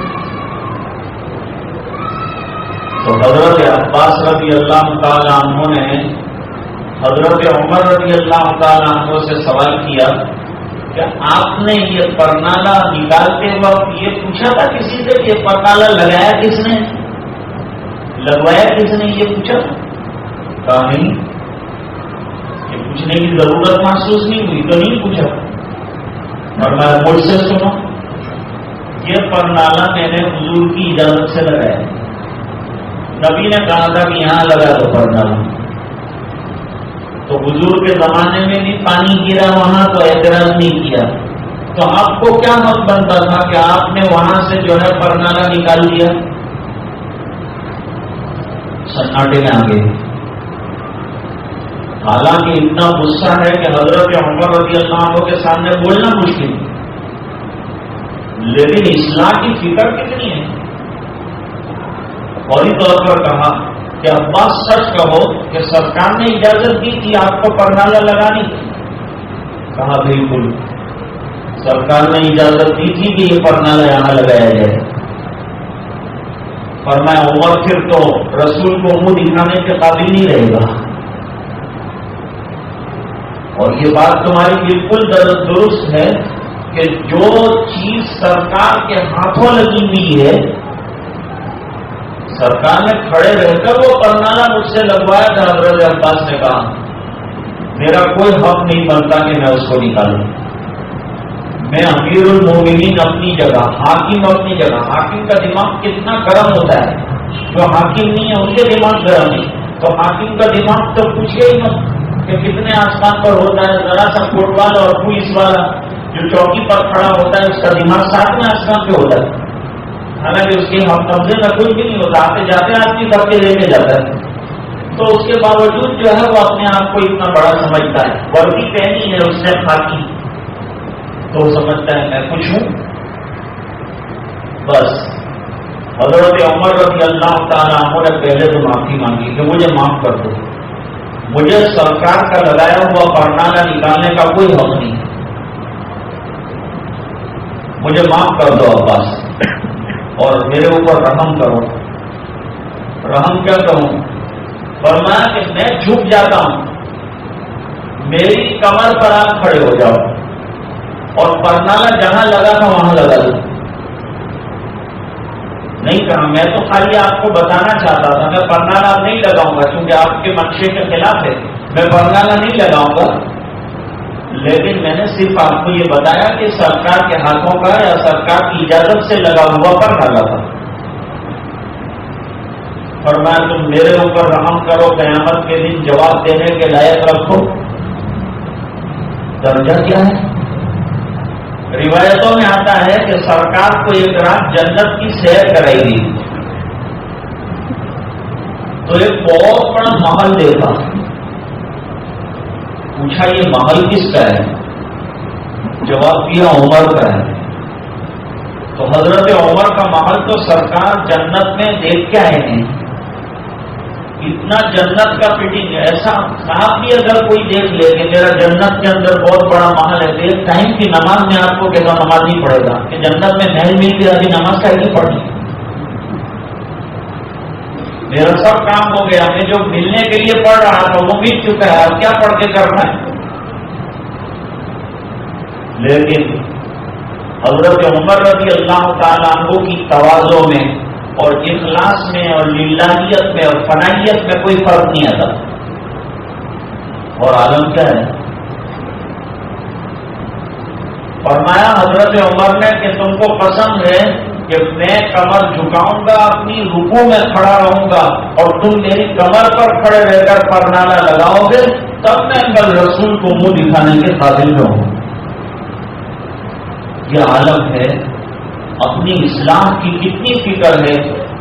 تو حضرت عباس رضی اللہ تعالیٰ عنہ نے حضرت عمر رضی اللہ تعالیٰ عنہ سے سوال کیا کہ آپ نے یہ پرنالہ نکالتے وقت یہ پوچھا تھا کسی سے کہ یہ پرنالہ لگایا کس نے، لگوایا کس نے، یہ پوچھا؟ کہا نہیں، یہ پوچھنے کی ضرورت محسوس نہیں ہوئی تو نہیں پوچھا. اور میں مجھ سے سنو، یہ پرنالہ میں نے حضور کی اجازت سے لگایا. نبی نے کہا تھا کہ یہاں لگا دو پرنالہ، تو حضور کے زمانے میں بھی پانی گرا وہاں تو اعتراض نہیں کیا. تو آپ کو کیا حق بنتا تھا کہ آپ نے وہاں سے جو ہے پرنالہ نکال دیا؟ سناٹے میں آ گئے. حالانکہ اتنا غصہ ہے کہ حضرت عمر رضی اللہ عنہ کے سامنے بولنا مشکل، لیکن اصلاح کی فکر کتنی ہے. فوری طور پر کہا کہ عباس سچ کہو کہ سرکار نے اجازت دی تھی آپ کو پرنالہ لگانے کی. کہا بالکل، سرکار نے اجازت دی تھی کہ یہ پرنالہ یہاں لگایا جائے. فرمایا عمر پھر تو رسول کو منہ دکھانے کے قابل نہیں رہے گا. اور یہ بات تمہاری بالکل درست ہے کہ جو چیز سرکار کے ہاتھوں لگی ہوئی ہے، سرکار نے کھڑے رہ کر وہ پرنالہ مجھ سے لگوایا تھا. حضرت عباس نے کہا میرا کوئی حق نہیں بنتا کہ میں اس کو نکالوں. میں امیر المومنین اپنی جگہ، حاکم اپنی جگہ. حاکم کا دماغ کتنا گرم ہوتا ہے، جو حاکم نہیں ہے ان کے دماغ گرم نہیں. تو حاکم کا دماغ تو پوچھے ہی مت کہ کتنے آسمان پر ہوتا ہے. ذرا سا کوٹ والا اور پولیس والا جو چوکی پر کھڑا ہوتا ہے اس کا دماغ 7ویں آسمان پہ ہوتا ہے. حالانکہ اس کے قبضے میں کچھ بھی نہیں ہوتا، آتے جاتے آدمی کر کے لے کے جاتا ہے. تو اس کے باوجود جو ہے وہ اپنے آپ کو اتنا بڑا سمجھتا ہے. وردی پہنی ہے اس نے خاکی، تو سمجھتا ہے میں کچھ ہوں. بس حضرت عمر رضی اللہ تعالیٰ عنہ نے پہلے تو معافی مانگی کہ مجھے معاف کر دو، مجھے سرکار کا لگایا ہوا پرنالہ نکالنے کا کوئی حق نہیں، مجھے معاف کر دو عباس، اور میرے اوپر رحم کرو. رحم کیا کروں؟ فرمایا کہ میں جھک جاتا ہوں، میری کمر پر آپ کھڑے ہو جاؤ اور پرنالہ جہاں لگا تھا وہاں لگا دو. نہیں کہا میں تو خالی آپ کو بتانا چاہتا تھا، میں پرنالہ نہیں لگاؤں گا کیونکہ آپ کے منشے کے خلاف ہے، میں پرنالہ نہیں لگاؤں گا. لیکن میں نے صرف آپ کو یہ بتایا کہ سرکار کے ہاتھوں کا یا سرکار کی اجازت سے لگا ہوا پرنالہ تھا. فرمایا تم میرے اوپر رحم کرو، قیامت کے دن جواب دینے کے لائق رکھو. درجہ کیا ہے؟ روایتوں میں آتا ہے کہ سرکار کو ایک رات جنت کی سیر کرائی گئی تو ایک بہت بڑا محل دیکھا. پوچھا یہ محل کس کا ہے؟ جواب دیا عمر کا ہے۔ تو حضرت عمر کا محل تو سرکار جنت میں دیکھ کے آئے ہیں، اتنا جنت کا فٹنگ ہے۔ ایسا صاحب بھی اگر کوئی دیکھ لے کہ میرا جنت کے اندر بہت بڑا محل ہے، تو ایک ٹائم کی نماز میں آپ کو کیسا نماز نہیں پڑے گا کہ جنت میں محل مل گیا، ابھی نماز کا نہیں پڑھنی، میرا سب کام ہو گیا، میں جو ملنے کے لیے پڑھ رہا تھا وہ مل چکا ہے، اب کیا پڑھ کے کرنا ہے؟ لیکن حضرت عمر رضی اللہ تعالیٰ عنہ کی تواضع میں اور اخلاص میں اور للہیت میں اور فنائیت میں کوئی فرق نہیں آتا۔ اور عالم کیا ہے؟ فرمایا حضرت عمر نے کہ تم کو پسند ہے کہ میں کمر جھکاؤں گا، اپنی رکوع میں کھڑا رہوں گا اور تم میری کمر پر کھڑے رہ کر پرنالہ لگاؤ گے، تب میں بل رسول کو منہ دکھانے کے قابل ہوں۔ یہ عالم ہے، اپنی اصلاح کی کتنی فکر ہے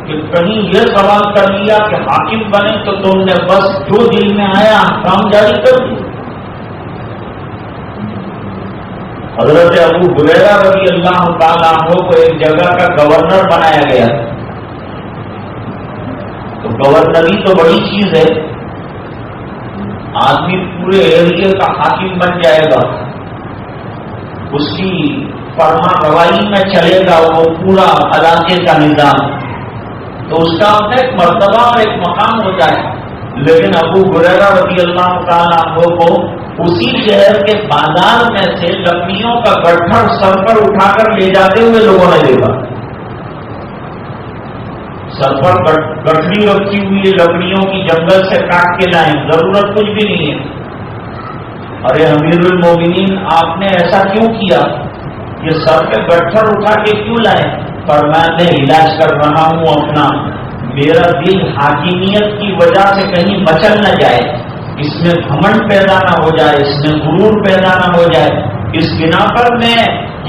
کہ کہیں یہ سوال کر لیا کہ حاکم بنے تو تم نے بس جو دل میں آیا کام جاری کر دی۔ حضرت ابو ہریرہ رضی اللہ تعالیٰ عنہ کو ایک جگہ کا گورنر بنایا گیا، تو گورنری تو بڑی چیز ہے، آدمی پورے ایریے کا حاکم بن جائے گا، اس کی فرما روائی میں چلے گا وہ پورا علاقے کا نظام، تو اس کا اپنا ایک مرتبہ اور ایک مقام ہوتا ہے۔ لیکن ابو ہریرہ رضی اللہ تعالیٰ عنہ کو اسی شہر کے بازار میں سے لکڑیوں کا گٹھڑ سر پر اٹھا کر لے جاتے ہوئے لوگوں نے دیکھا، سر پر گٹھڑی رکھی ہوئی لکڑیوں کی جنگل سے کاٹ کے لائیں، ضرورت کچھ بھی نہیں ہے۔ ارے امیر المومنین آپ نے ایسا کیوں کیا؟ یہ سر پہ گٹھڑ اٹھا کے کیوں لائے؟ فرمایا میں علاج کر رہا ہوں اپنا، میرا دل حاکمیت کی وجہ سے کہیں مچل نہ جائے، اس میں گھمنڈ پیدا نہ ہو جائے، اس میں غرور پیدا نہ ہو جائے، اس بنا پر میں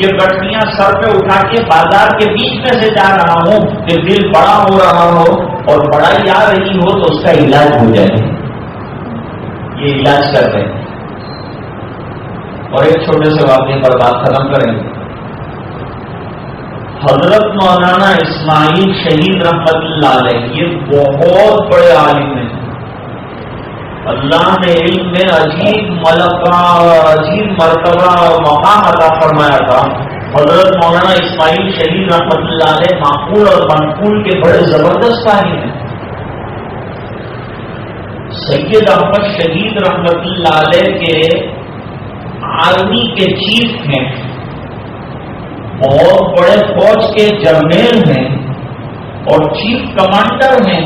یہ گٹھڑیاں سر پہ اٹھا کے بازار کے بیچ میں سے جا رہا ہوں کہ دل بڑا ہو رہا ہو اور بڑائی آ رہی ہو تو اس کا علاج ہو جائے۔ یہ علاج کر رہے ہیں۔ اور ایک چھوٹے سے واقعے پر بات ختم کریں گے۔ حضرت مولانا اسماعیل شہید رحمت اللہ علیہ یہ بہت بڑے عالم ہیں، اللہ نے علم میں عجیب ملکہ، عجیب مرتبہ اور مقام عطا فرمایا تھا۔ حضرت مولانا اسماعیل شہید رحمت اللہ علیہ معقول اور منقول کے بڑے زبردست عالم ہیں۔ سید احمد شہید رحمت اللہ علیہ کے آرمی کے چیف ہیں، بہت بڑے فوج کے جرنیل ہیں اور چیف کمانڈر ہیں،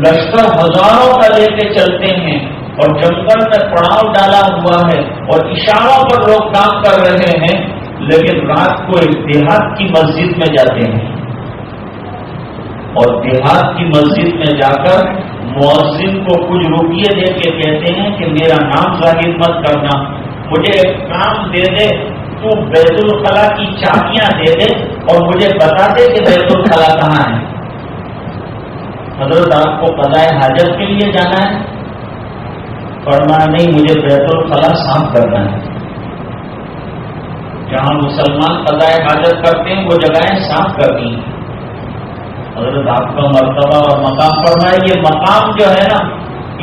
لشکر ہزاروں کا لے کے چلتے ہیں اور جنگل میں پڑاؤ ڈالا ہوا ہے اور اشاروں پر لوگ کام کر رہے ہیں، لیکن رات کو ایک دیہات کی مسجد میں جاتے ہیں اور دیہات کی مسجد میں جا کر مؤذن کو کچھ روپیے دے کے کہتے ہیں کہ میرا نام ظاہر مت کرنا، مجھے ایک کام دے دے، تو بیت الخلا کی چابیاں دے دے اور مجھے بتا دے کہ بیت الخلا کہاں ہے۔ حضرت آپ کو قضائے حاجت کے لیے جانا ہے؟ فرمایا نہیں، مجھے بیت الخلا صاف کرنا ہے، جہاں مسلمان قضائے حاجت کرتے ہیں وہ جگہیں صاف کرنی ہیں۔ حضرت آپ کا مرتبہ اور مقام فرمایا، یہ مقام جو ہے نا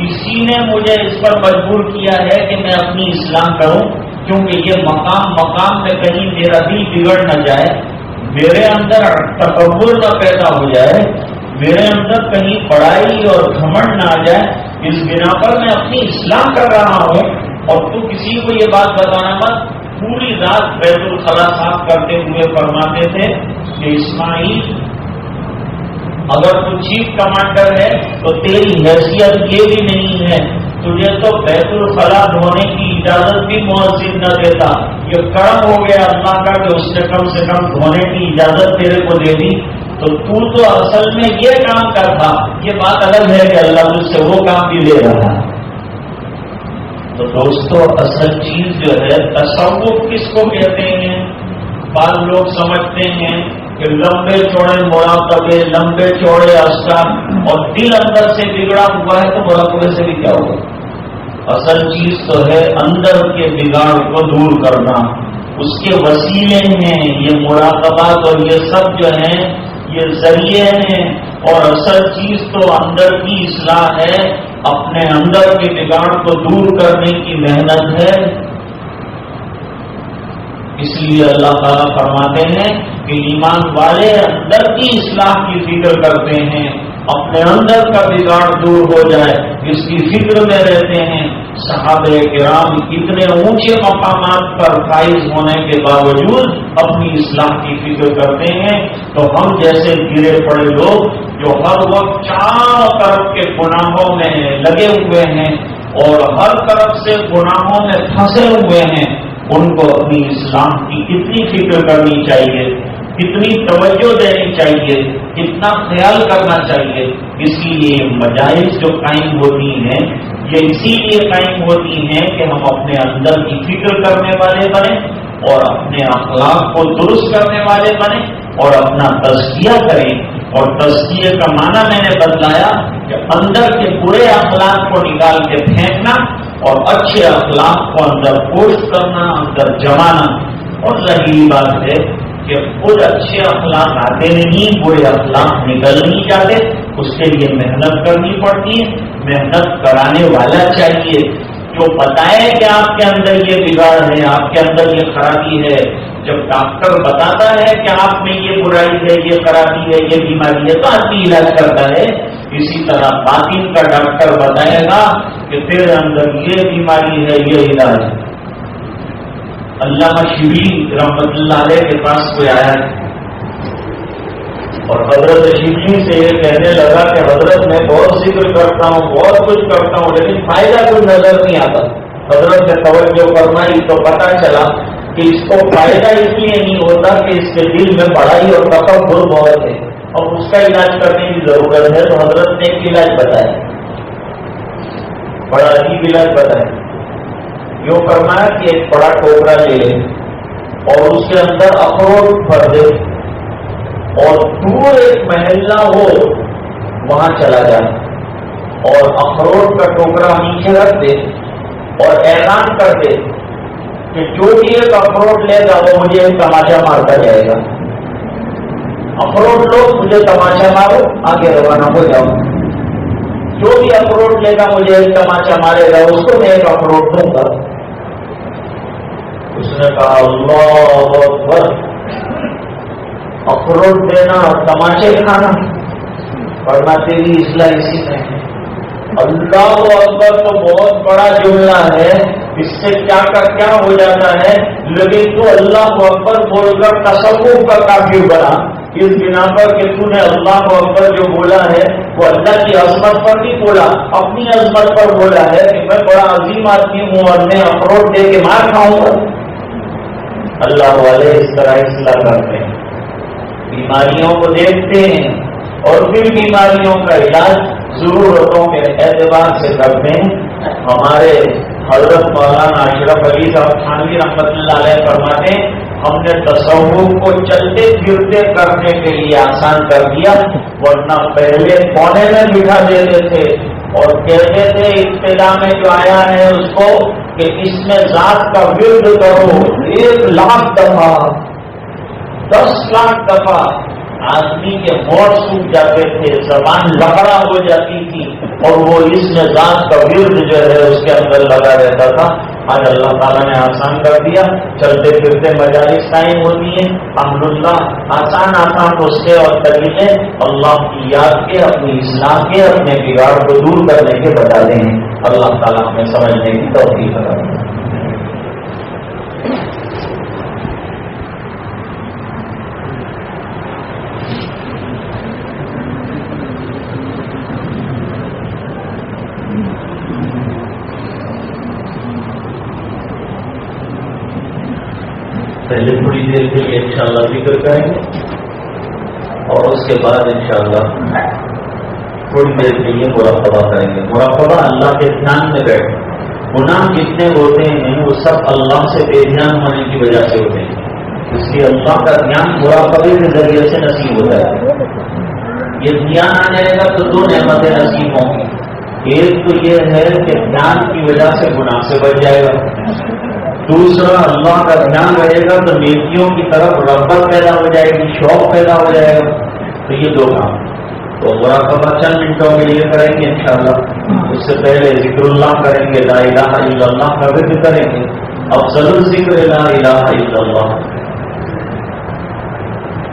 اسی نے مجھے اس پر مجبور کیا ہے کہ میں اپنی اصلاح کروں، کیونکہ یہ مقام میں کہیں میرا دل بگڑ نہ جائے، میرے اندر تکبر نہ پیدا ہو جائے، میرے اندر کہیں بڑائی اور گھمنڈ نہ آ جائے، اس بنا پر میں اپنی اصلاح کر رہا ہوں۔ اور تو کسی کو یہ بات بتانا مت۔ پوری رات بیت الخلا صاف کرتے ہوئے فرماتے تھے کہ اسماعیل، اگر تو چیف کمانڈر ہے تو تیری حیثیت یہ بھی نہیں ہے، تجھے تو بیت الخلا دھونے کی اجازت بھی مؤذن نہ دیتا، یہ کرم ہو گیا اللہ کا کہ اس نے کم سے کم دھونے کی اجازت تیرے کو دے دی، تو اصل میں یہ کام کر تھا۔ یہ بات الگ ہے کہ اللہ تجھ سے وہ کام بھی لے رہا ہے۔ تو دوستو، اصل چیز جو ہے تصوف کس کو کہتے ہیں؟ بعض لوگ سمجھتے ہیں کہ لمبے چوڑے مراقبے، لمبے چوڑے اذکار، اور دل اندر سے بگڑا ہوا ہے تو مراقبے سے بھی کیا ہوگا؟ اصل چیز تو ہے اندر کے بگاڑ کو دور کرنا، اس کے وسیلے ہیں یہ مراقبات اور یہ سب جو ہیں یہ ذریعے ہیں، اور اصل چیز تو اندر کی اصلاح ہے، اپنے اندر کے بگاڑ کو دور کرنے کی محنت ہے۔ اس لیے اللہ تعالیٰ فرماتے ہیں کہ ایمان والے اندر کی اصلاح کی فکر کرتے ہیں، اپنے اندر کا بگاڑ دور ہو جائے اس کی فکر میں رہتے ہیں۔ صحابہ کرام اتنے اونچے مقامات پر فائز ہونے کے باوجود اپنی اصلاح کی فکر کرتے ہیں، تو ہم جیسے گرے پڑے لوگ جو ہر وقت چاروں طرف کے گناہوں میں لگے ہوئے ہیں اور ہر طرف سے گناہوں میں پھنسے ہوئے ہیں، ان کو اپنی اصلاح کی کتنی فکر کرنی چاہیے، کتنی توجہ دینی چاہیے، کتنا خیال کرنا چاہیے۔ اس لیے مجالس جو قائم ہوتی ہیں یہ اسی لیے قائم ہوتی ہیں کہ ہم اپنے اندر کی فکر کرنے والے بنیں اور اپنے اخلاق کو درست کرنے والے بنیں اور اپنا تزکیہ کریں۔ اور تزکیے کا معنی میں نے بتلایا کہ اندر کے برے اخلاق کو نکال کے پھینکنا اور اچھے اخلاق کو اندر پوشت کرنا، اندر جمانا۔ اور ظاہری بات ہے کہ خود اچھے اخلاق آتے نہیں، برے اخلاق نکل نہیں جاتے، اس کے لیے محنت کرنی پڑتی ہے۔ محنت کرانے والا چاہیے جو بتائے کہ آپ کے اندر یہ بگاڑ ہے، آپ کے اندر یہ خرابی ہے۔ جب ڈاکٹر بتاتا ہے کہ آپ میں یہ برائی ہے، یہ خرابی ہے، یہ بیماری ہے، تو آدمی علاج کرتا ہے۔ اسی طرح باطن کا ڈاکٹر بتائے گا کہ تیرے اندر یہ بیماری ہے، یہ علاج ہے۔ علامہ شبلی رحمت اللہ علیہ کے پاس کوئی آیا اور حضرت شبلی سے یہ کہنے لگا کہ حضرت میں بہت ذکر کرتا ہوں، بہت کچھ کرتا ہوں، لیکن فائدہ کوئی نظر نہیں آتا۔ حضرت نے توجہ فرمائی تو پتہ چلا کہ اس کو فائدہ اس لیے نہیں ہوتا کہ اس کے دل میں بڑائی اور تکبر بہت ہے اور اس کا علاج کرنے کی ضرورت ہے۔ تو حضرت نے ایک علاج بتایا، بڑا عجیب علاج بتایا۔ یوں فرمایا کہ ایک بڑا ٹوکرا لے لے اور اس کے اندر اخروٹ بھر دے اور دور ایک محلہ ہو وہاں چلا جائے اور اخروٹ کا ٹوکرا نیچے رکھ دے اور اعلان کر دے کہ جو بھی ایک اخروٹ لے گا وہ مجھے ایک تماچا مارتا جائے گا۔ اخروٹ لو، مجھے تماچا مارو، آگے روانہ ہو جاؤ۔ جو بھی اخروٹ لے گا مجھے ایک تماچا مارے گا، اس کو میں ایک اخروٹ دوں گا۔ اس نے کہا اللہ اکبر، اخروٹ دینا اور تماچے کھانا، پڑھنا تیری اصلاح اسی میں ہے۔ اللہ اکبر تو بہت بڑا جملہ ہے، اس سے کیا کا کیا ہو جاتا ہے، لیکن تو اللہ اکبر بول کر تصوف کا کافر بنا، اس بنا پر کہ تو نے اللہ اکبر جو بولا ہے وہ اللہ کی عظمت پر نہیں بولا، اپنی عظمت پر بولا ہے کہ میں بڑا عظیم آدمی ہوں اور میں اخروٹ دے کے مار کھاؤں گا۔ اللہ والے اس طرح اصلاح کرتے ہیں، بیماریوں کو دیکھتے ہیں اور پھر بیماریوں کا علاج ضرورتوں کے اعتبار سے کرتے ہیں۔ ہمارے حضرت مولانا اشرف علی صاحب تھانوی رحمۃ اللہ علیہ فرماتے ہیں ہم نے تصوف کو چلتے پھرتے کرنے کے لیے آسان کر دیا، ورنہ پہلے کونے میں بٹھا دیتے تھے اور کہتے تھے ابتدا میں جو آیا ہے اس کو کہ اس میں ذات کا ورد کرو 1,00,000 دفعہ، 10 لاکھ دفعہ۔ آدمی کے ہونٹ سوکھ جاتے تھے، زبان لکڑا ہو جاتی تھی اور وہ اس میں ذات کا ورد جو ہے اس کے اندر لگا رہتا تھا۔ آج اللہ تعالیٰ نے آسان کر دیا، چلتے پھرتے مجالس قائم ہوتی ہیں، الحمدللہ آسان نسخے اور طریقے اللہ کی یاد کے، اپنی اصلاح کے، اپنے بگاڑ کو دور کرنے کے بتاتے ہیں۔ اللہ تعالیٰ ہمیں سمجھنے کی توفیق عطا فرمائے۔ پہلے تھوڑی دیر کے لیے انشاءاللہ ذکر کریں گے اور اس کے بعد انشاءاللہ تھوڑی دیر کے لیے مراقبہ کریں گے۔ مراقبہ اللہ کے دھیان میں بیٹھ، گناہ جتنے ہوتے ہیں وہ سب اللہ سے بے دھیان ہونے کی وجہ سے ہوتے ہیں، اس لیے اللہ کا دھیان مراقبے کے ذریعے سے نصیب ہوتا ہے۔ یہ دھیان آ جائے گا تو 2 نعمتیں نصیب ہوں گی، ایک تو یہ ہے کہ دھیان کی وجہ سے گناہ سے بچ جائے گا، دوسرا اللہ کا دھیان رہے گا تو نیکیوں کی طرف رغبت پیدا ہو جائے گی، شوق پیدا ہو جائے گا. تو یہ دو کام تو مراقبہ چند منٹوں کے لیے کریں گے انشاءاللہ. اس سے پہلے ذکر اللہ کریں گے، لا الہ الا اللہ کا ذکر کریں گے. افضل الذکر لا الہ الا اللہ.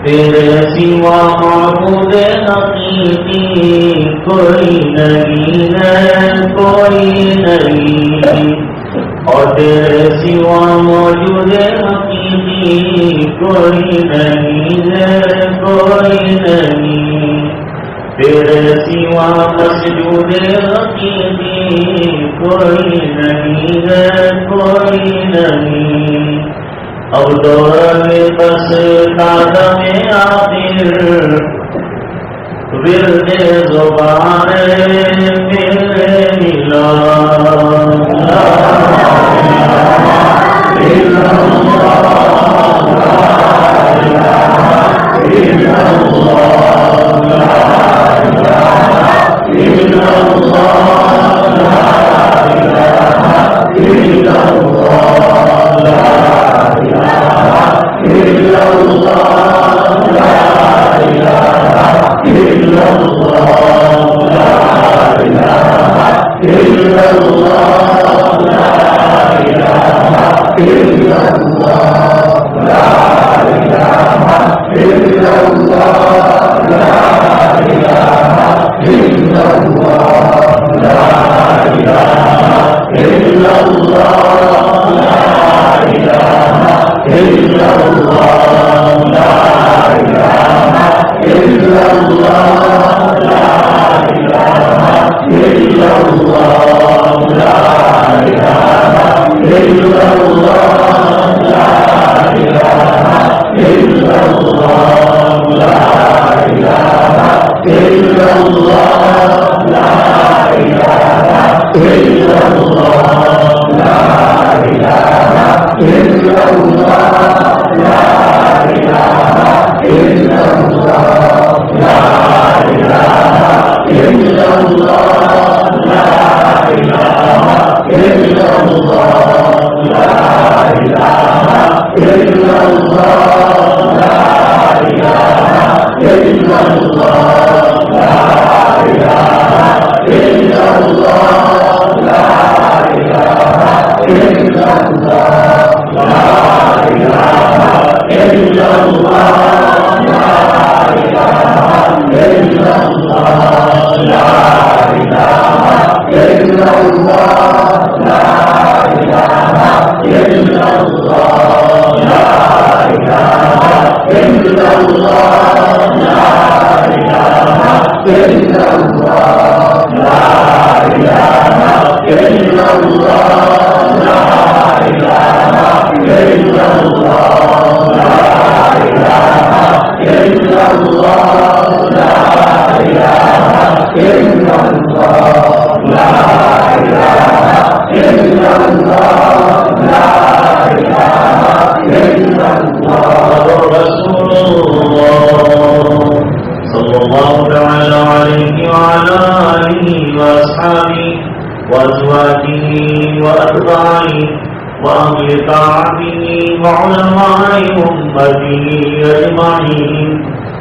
تیرے سوا معبود حقیقی کوئی نہیں ہے، کوئی نہیں، اور تیرے سوا موجود حقیقی کوئی نہیں ہے، کوئی نہیں. تیرے سوا مسجود حقیقی کوئی نہیں ہے، کوئی نہیں. اب دور میں بس قدم آخر ورد زبان میرے ملا.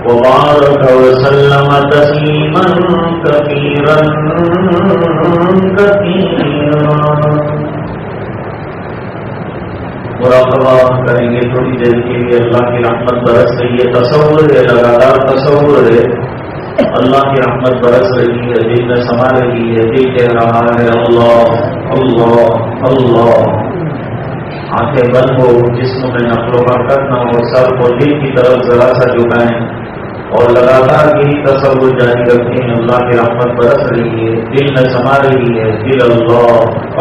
وبارك وسلم تسليما كثيرا كثيرا. مراقبہ کریں گے تھوڑی دیر کے لیے. اللہ کی رحمت برس رہی ہے، تصور ہے، لگاتار تصور ہے. اللہ کی رحمت برس رہی ہے، دل میں سما رہی ہے، دل کہہ رہا ہے اللہ اللہ اللہ. آنکھیں بند ہو، جسم میں نقل و حرکت نہ ہو، سر کو دل کی طرف ذرا سا جھکائیں اور لگاتار یہی تصور جاری رکھتے ہیں. اللہ کی رحمت برس رہی ہے، دل میں سما رہی ہے، دل اللہ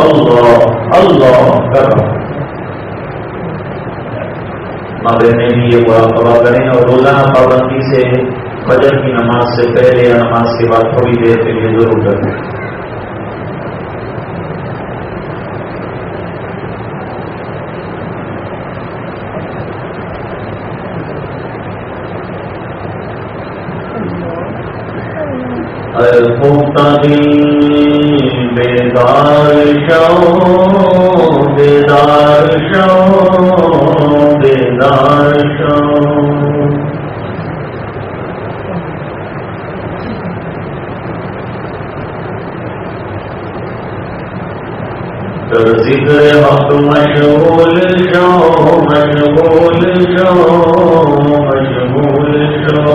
اللہ اللہ کر رہا. ماں بہنیں بھی یہ مراقبہ کریں اور روزانہ پابندی سے فجر کی نماز سے پہلے یا نماز کے بعد تھوڑی دیر کے لیے ضرور کریں. المقتدی بیدار شو بیدار شو بیدار شو در ذکر حق مشغول شو مشغول شو مشغول شو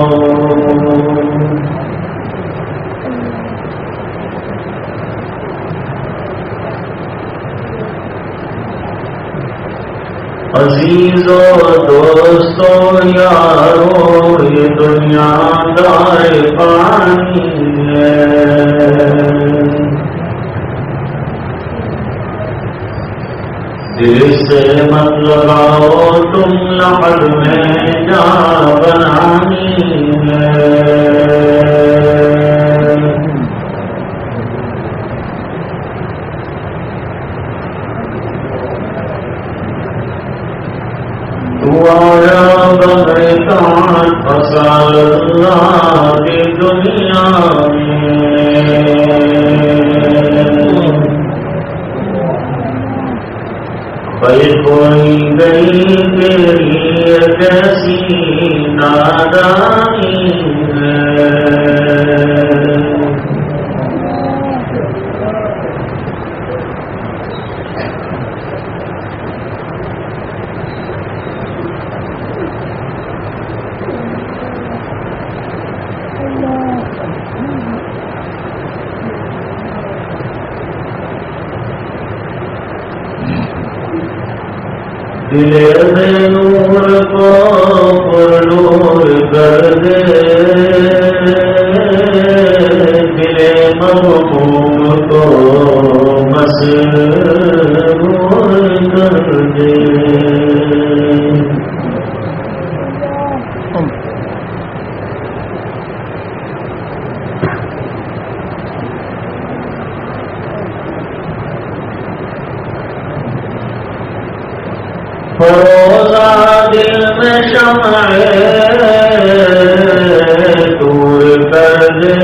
عزیزو دوستو یارو یہ دنیا دار پانی ہے دل سے مت لگاؤ تم لحد میں جا بنانی ہے دعایا بغیتان فصال اللہ کی دنیا میں بھائی کوئی گئی تیری کیسی نادانی ہے دل نور کو پر نور کر دے دل مغموم کو مسرور کر دے فروزہ دل میں شمع دور کر دے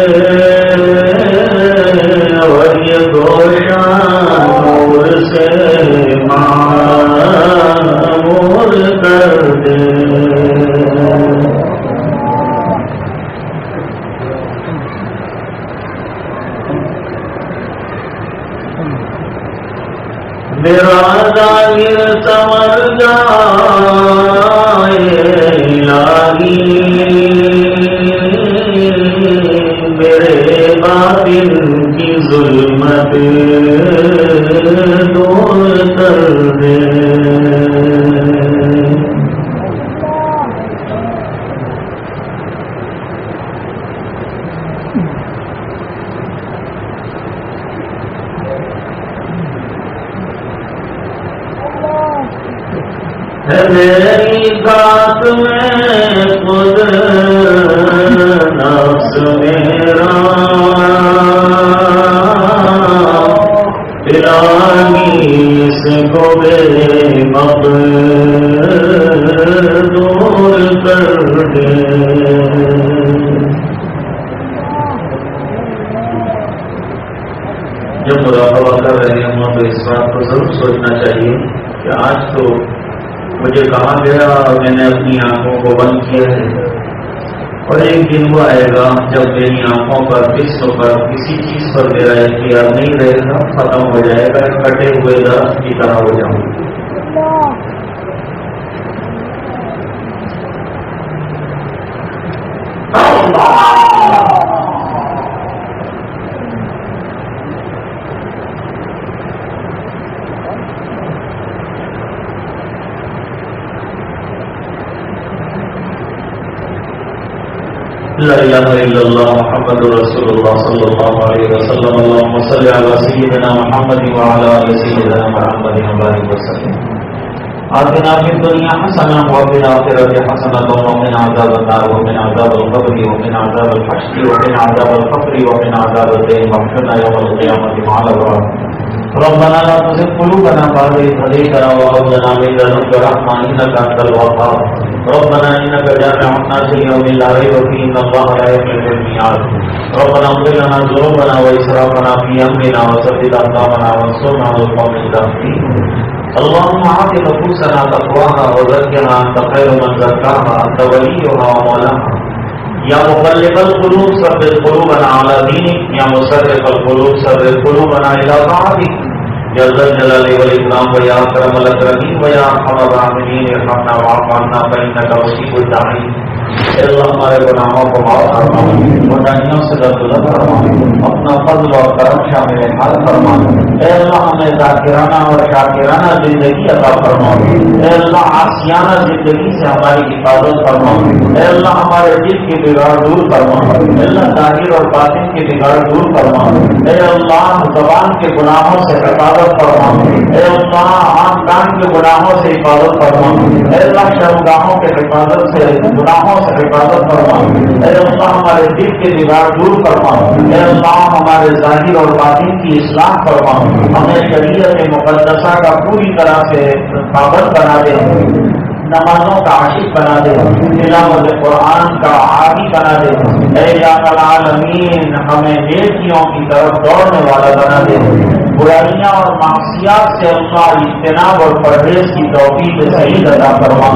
اور یہ گوشان نور سے معمور کر دے میرا ظاہر سمر جائے الہی میرے باطن کی ظلمت دور کر دے میری بات میں خود نفس میرا الہی اس کو بے مقدور کر دے جب مراقبہ کر رہے ہیں تو اس بات کو ضرور سوچنا چاہیے کہ آج تو مجھے کہا گیا اور میں نے اپنی آنکھوں کو بند کیا ہے اور ایک دن وہ آئے گا جب میری آنکھوں پر جسم پر کسی چیز پر میرا اختیار نہیں رہے گا، ختم ہو جائے گا، کٹے ہوئے درخت کی طرح ہو جاؤں گا۔ لا الہ الا اللہ محمد رسول اللہ صلی اللہ علیہ وسلم اللہم صلی علی سیدنا محمد وعلی آل سیدنا محمد وبارک وسلم آتنا فی الدنیا حسنہ وفی الآخرۃ حسنہ وقنا عذاب النار وقنا عذاب القبر وقنا عذاب الحشر وقنا عذاب الفقر وقنا عذاب الدین واحشرنا یوم القیامۃ مع الابرار ربنا لا تزغ قلوبنا بعد إذ هديتنا وهب لنا من لدنك رحمة إنك أنت الوهاب ربنا انك جامع الناس ليوم لا ريب فيه ان الله لا يخلف الميعاد ربنا اغفر لنا ذنوبنا واسرافنا في امرنا وثبت اقدامنا وانصرنا على القوم الكافرين اللهم آت نفوسنا تقواها وزكها انت خير من زكاها انت وليها ومولاها یا مقلب القلوب ثبت قلوبنا على دينك یا مصرف القلوب ثبت قلوبنا الى طاعتك یا ذا الجلال والاکرام ویا اکرم الاکرمین ویا ارحم الراحمین ارحمنا واعف عنا فانك مجيب الداعين اے اللہ ہمارے گناہوں کو معاف فرما گناہیوں سے درگزر فرما اپنا فضل اور کرم شامل حال فرما اے اللہ ہمیں ذاکرانہ اور شاکرانہ زندگی عطا فرما اے اللہ عاصیانہ زندگی سے ہماری حفاظت فرما اے اللہ ہمارے دل کی بگاڑ دور فرما اے اللہ ظاہر اور باطن کی بگاڑ دور فرما اے اللہ زبان کے گناہوں سے حفاظت فرما اے اللہ آنکھ کان کے گناہوں سے حفاظت فرما اے اللہ شرمگاہوں کے حفاظت سے گناہوں سے حفاظت فرما اے اللہ ہمارے دل کے بگاڑ دور فرما اے اللہ ہمارے ظاہر اور باطن کی اصلاح فرما ہمیں شریعت مقدسہ کا پوری طرح سے پابند بنا دے نمازوں کا عاشق بنا دے تلاوت قرآن کا عادی بنا دے اے الہ العالمین ہمیں نیکیوں کی طرف دوڑنے والا بنا دے برائیاں اور معصیات سے اللہ اجتناب اور پرہیز کی توفیق صحیح عطا فرما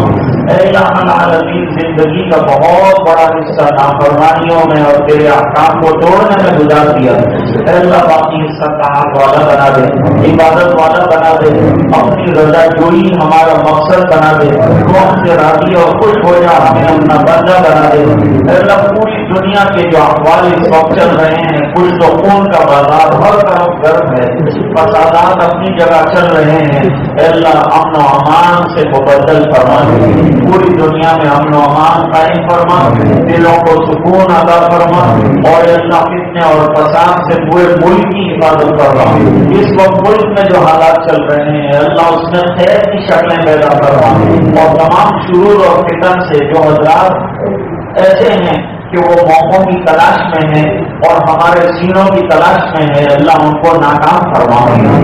اے الہ العالمین زندگی کا بہت بڑا حصہ نافرمانیوں میں اور تیرے احکام کو توڑنے میں گزار دیا اے اللہ باقی حصہ طاعت والا بنا دے عبادت والا بنا دے اپنی رضا جوئی ہمارا مقصد بنا دے ہم سے راضی اور خوش ہو جا ہمیں اپنا بندہ بنا دے اے اللہ پوری دنیا کے جو احوال اس وقت چل رہے ہیں کچھ تو خون کا بازار ہر طرف گرم ہے فسادات اپنی جگہ چل رہے ہیں اے اللہ امن و امان سے مبدل فرما دے پوری دنیا میں امن و امان قائم فرما دلوں کو سکون عطا فرما اور اے اللہ فتنے اور فساد سے پورے ملک کی حفاظت فرما اس وقت ملک میں جو حالات چل رہے ہیں اللہ اس میں خیر کی شکلیں پیدا فرما اور تمام شرور اور فتن سے جو حضرات ایسے ہیں کہ وہ موقعوں کی تلاش میں ہیں اور ہمارے سینوں کی تلاش میں ہے اللہ ان کو ناکام فرما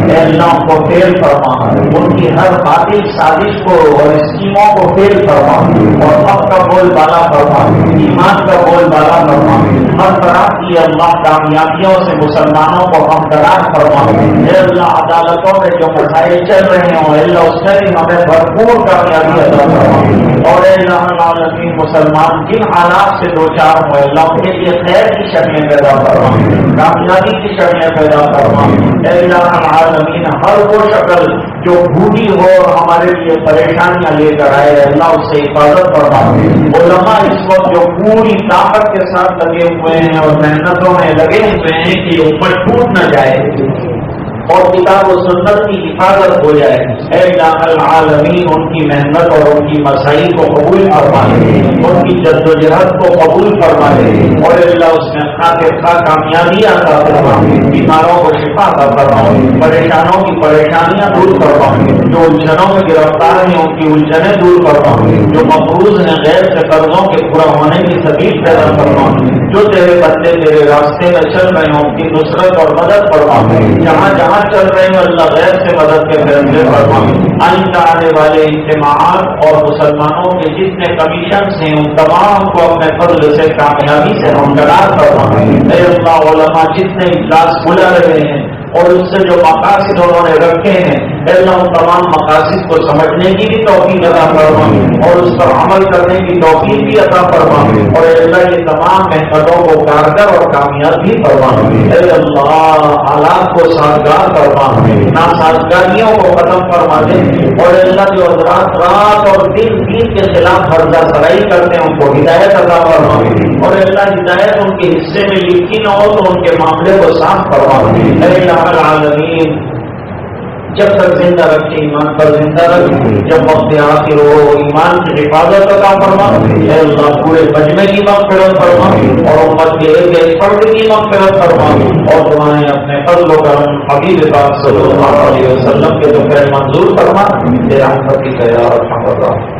اے اللہ ان کو فیل فرما ان کی ہر باطل سازش کو اور اسکیموں کو فیل فرما اور حق کا بول بالا فرما ایمان کا بول بالا فرما ہر طرح کی اللہ کامیابیوں سے مسلمانوں کو ہمدرار فرما اے اللہ عدالتوں میں جو مسائل چل رہے ہوں اللہ اس میں بھی ہمیں بھرپور کامیابی عطا فرما اور اے اللہ العالمین مسلمان جن حالات سے دو چار ہوں اللہ کے لیے خیر کی شکلیں پیدا فرما کامیابی کی شکلیں پیدا فرما اے الہ العالمین ہر وہ شکل جو بھولی ہو اور ہمارے لیے پریشانیاں لے کر آئے اللہ اس سے حفاظت فرما علماء اس وقت جو پوری طاقت کے ساتھ لگے ہوئے ہیں اور محنتوں میں لگے ہوئے ہیں کہ امت ٹوٹ نہ جائے اور کتاب و سنت کی حفاظت ہو جائے اے الہ العالمین ان کی محنت اور ان کی مسائی کو قبول فرما لے ان کی جد و جہد کو قبول فرما لے اور اللہ اس میں کامیابی عطا فرما بیماروں کو شفا عطا فرما پریشانوں کی پریشانیاں دور فرما جو الجھنوں میں گرفتار ہیں ان کی الجھنیں دور فرما جو مقروض ہیں غیر سے قرضوں کے پورا ہونے کی سبیل پیدا فرما جو تیرے بندے تیرے راستے میں چل رہے ہیں ان کی نصرت اور مدد فرما جہاں جہاں چل رہے ہیں اللہ غیر سے مدد کے فیصلے فرما آئندہ آنے والے اجتماعات اور مسلمانوں کے جتنے کمیشنز ہیں ان تمام کو اپنے فضل سے کامیابی سے ہمدرار فرما اے اللہ علماء جتنے اجلاس بلا رہے ہیں اور اس سے جو مقاصد انہوں نے رکھے ہیں اللہ ان تمام مقاصد کو سمجھنے کی بھی توفیق عطا فرما اور اس پر عمل کرنے کی توفیق بھی عطا فرما اور اللہ یہ تمام محنتوں کو کارگر اور کامیاب بھی فرما اے اللہ حالات کو سازگار فرما ناسازگاریوں کو ختم فرما دے اور اللہ جو حضرات رات اور دین کے خلاف حرزہ سرائی کرتے ہیں ان کو ہدایت عطا فرما اور اللہ ہدایت ان کے حصے میں لکھی نہ ہو تو ان کے معاملے کو صاف فرما اے الہ العالمین جب تک زندہ رکھے ایمان پر زندہ رکھ جب وقت آخر ہو ایمان کی حفاظت عطا فرما اے اللہ پورے مجمع کی مغفرت فرما اور امت کے ایک ایک فرد کی مغفرت فرما اور تمہیں اپنے فضل و کرم حبیب پاک صلی اللہ علیہ وسلم کے تو خیر منظور فرما تیرا رحمت کی یا ارحم الراحمین